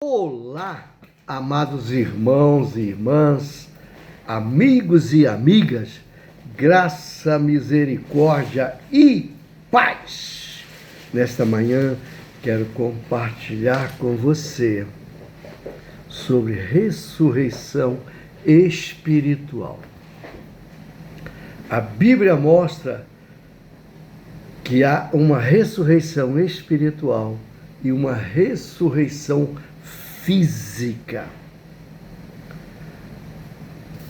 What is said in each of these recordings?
Olá, amados irmãos e irmãs, amigos e amigas, graça, misericórdia e paz. Nesta manhã, quero compartilhar com você sobre ressurreição espiritual. A Bíblia mostra que há uma ressurreição espiritual e uma ressurreição física.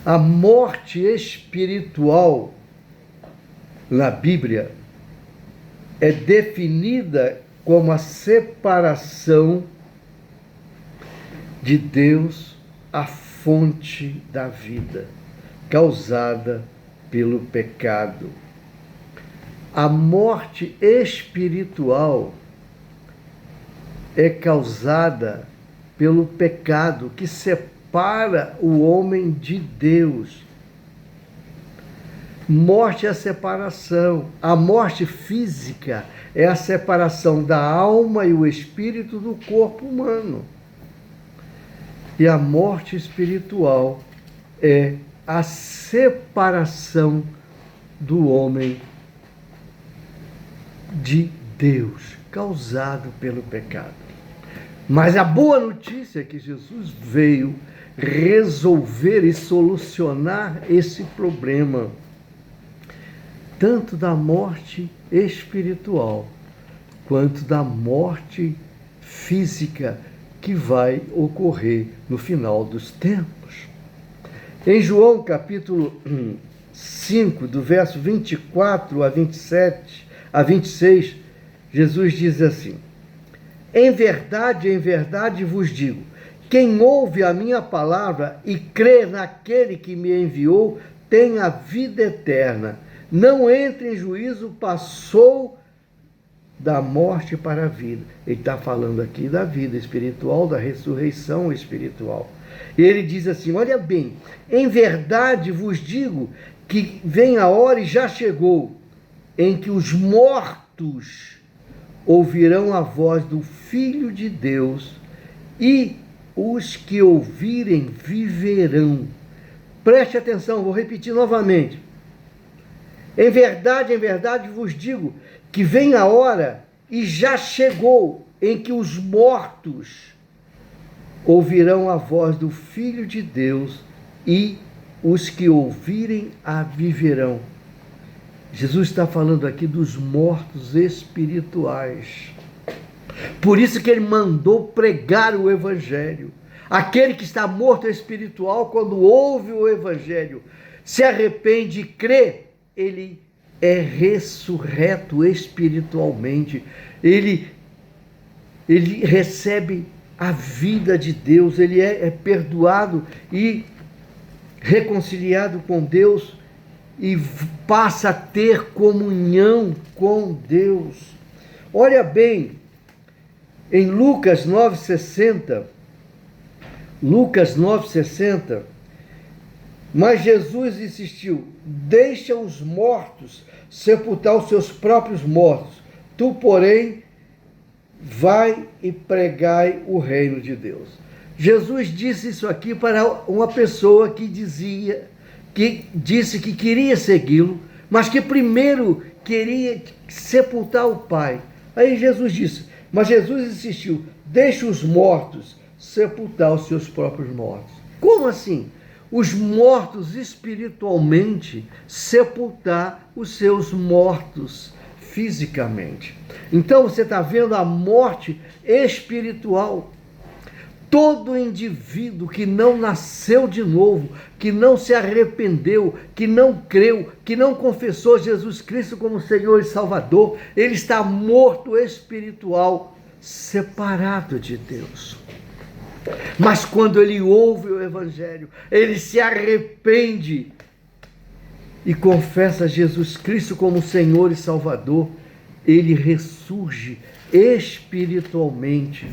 A morte espiritual na Bíblia é definida como a separação de Deus, a fonte da vida, causada pelo pecado. A morte espiritual é causada pelo pecado que separa o homem de Deus. Morte é a separação. A morte física é a separação da alma e o espírito do corpo humano. E a morte espiritual é a separação do homem de Deus, causado pelo pecado. Mas a boa notícia é que Jesus veio resolver e solucionar esse problema, tanto da morte espiritual, quanto da morte física que vai ocorrer no final dos tempos. Em João capítulo 5, do verso 24 a 26, Jesus diz assim: em verdade vos digo, quem ouve a minha palavra e crê naquele que me enviou, tem a vida eterna. Não entra em juízo, passou da morte para a vida. Ele está falando aqui da vida espiritual, da ressurreição espiritual. E ele diz assim, olha bem, em verdade vos digo que vem a hora e já chegou, em que os mortos ouvirão a voz do Filho de Deus, e os que ouvirem viverão. Preste atenção, vou repetir novamente. Em verdade vos digo que vem a hora, e já chegou, em que os mortos ouvirão a voz do Filho de Deus, e os que ouvirem a viverão. Jesus está falando aqui dos mortos espirituais. Por isso que ele mandou pregar o Evangelho. Aquele que está morto espiritual, quando ouve o Evangelho, se arrepende e crê, ele é ressurreto espiritualmente. Ele recebe a vida de Deus, ele é perdoado e reconciliado com Deus, e passa a ter comunhão com Deus. Olha bem, em Lucas 9,60, mas Jesus insistiu, deixa os mortos sepultar os seus próprios mortos, tu, porém, vai e pregai o reino de Deus. Jesus disse isso aqui para uma pessoa que disse que queria segui-lo, mas que primeiro queria sepultar o Pai. Aí Jesus disse, mas Jesus insistiu, deixa os mortos sepultar os seus próprios mortos. Como assim? Os mortos espiritualmente sepultar os seus mortos fisicamente. Então você está vendo a morte espiritual. Todo indivíduo que não nasceu de novo, que não se arrependeu, que não creu, que não confessou Jesus Cristo como Senhor e Salvador, ele está morto espiritual, separado de Deus. Mas quando ele ouve o Evangelho, ele se arrepende e confessa Jesus Cristo como Senhor e Salvador, ele ressurge espiritualmente.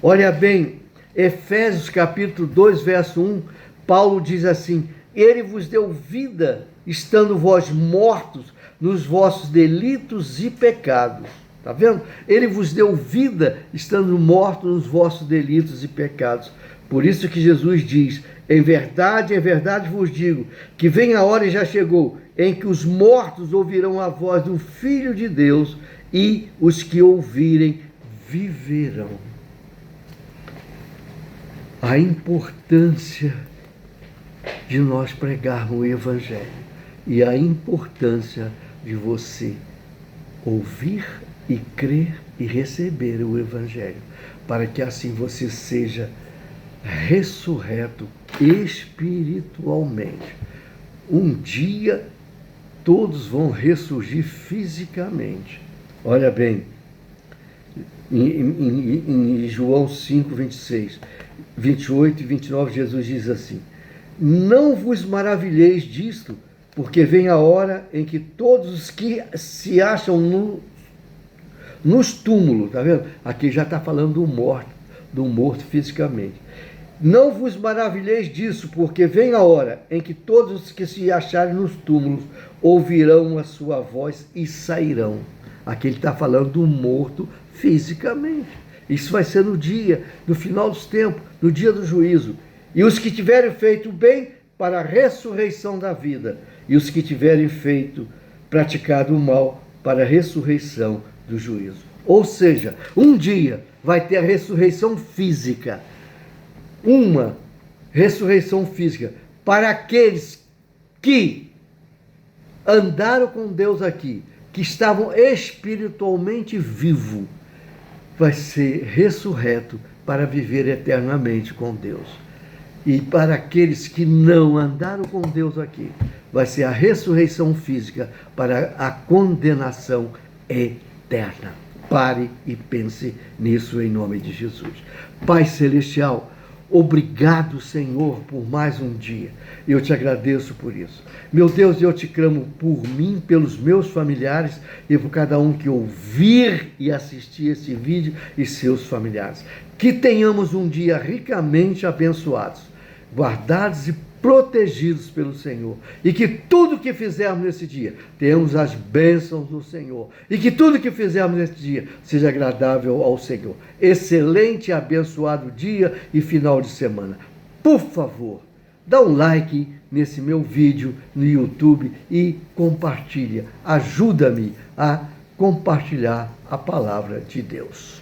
Olha bem, Efésios capítulo 2, verso 1, Paulo diz assim, ele vos deu vida, estando vós mortos nos vossos delitos e pecados. Está vendo? Ele vos deu vida, estando mortos nos vossos delitos e pecados. Por isso que Jesus diz: em verdade vos digo, que vem a hora e já chegou, em que os mortos ouvirão a voz do Filho de Deus, e os que ouvirem viverão. A importância de nós pregarmos o Evangelho e a importância de você ouvir e crer e receber o Evangelho, para que assim você seja ressurreto espiritualmente. Um dia todos vão ressurgir fisicamente. Olha bem, em João 5, 26, 28 e 29, Jesus diz assim: não vos maravilheis disto, porque vem a hora em que todos os que se acham nos túmulos, tá vendo? Aqui já está falando do morto fisicamente. Não vos maravilheis disso, porque vem a hora em que todos os que se acharem nos túmulos ouvirão a sua voz e sairão. Aqui ele está falando do morto fisicamente. Isso vai ser no final dos tempos, no dia do juízo. E os que tiverem feito bem, para a ressurreição da vida. E os que tiverem praticado o mal, para a ressurreição do juízo. Ou seja, um dia vai ter a ressurreição física. Uma ressurreição física para aqueles que andaram com Deus aqui, que estavam espiritualmente vivos, vai ser ressurreto para viver eternamente com Deus. E para aqueles que não andaram com Deus aqui, vai ser a ressurreição física para a condenação eterna. Pare e pense nisso em nome de Jesus. Pai Celestial, obrigado, Senhor, por mais um dia. Eu te agradeço por isso. Meu Deus, eu te clamo por mim, pelos meus familiares e por cada um que ouvir e assistir esse vídeo e seus familiares. Que tenhamos um dia ricamente abençoados, guardados e protegidos pelo Senhor. E que tudo que fizermos nesse dia, tenhamos as bênçãos do Senhor. E que tudo que fizermos nesse dia seja agradável ao Senhor. Excelente e abençoado dia e final de semana. Por favor, dá um like nesse meu vídeo no YouTube e compartilha. Ajuda-me a compartilhar a palavra de Deus.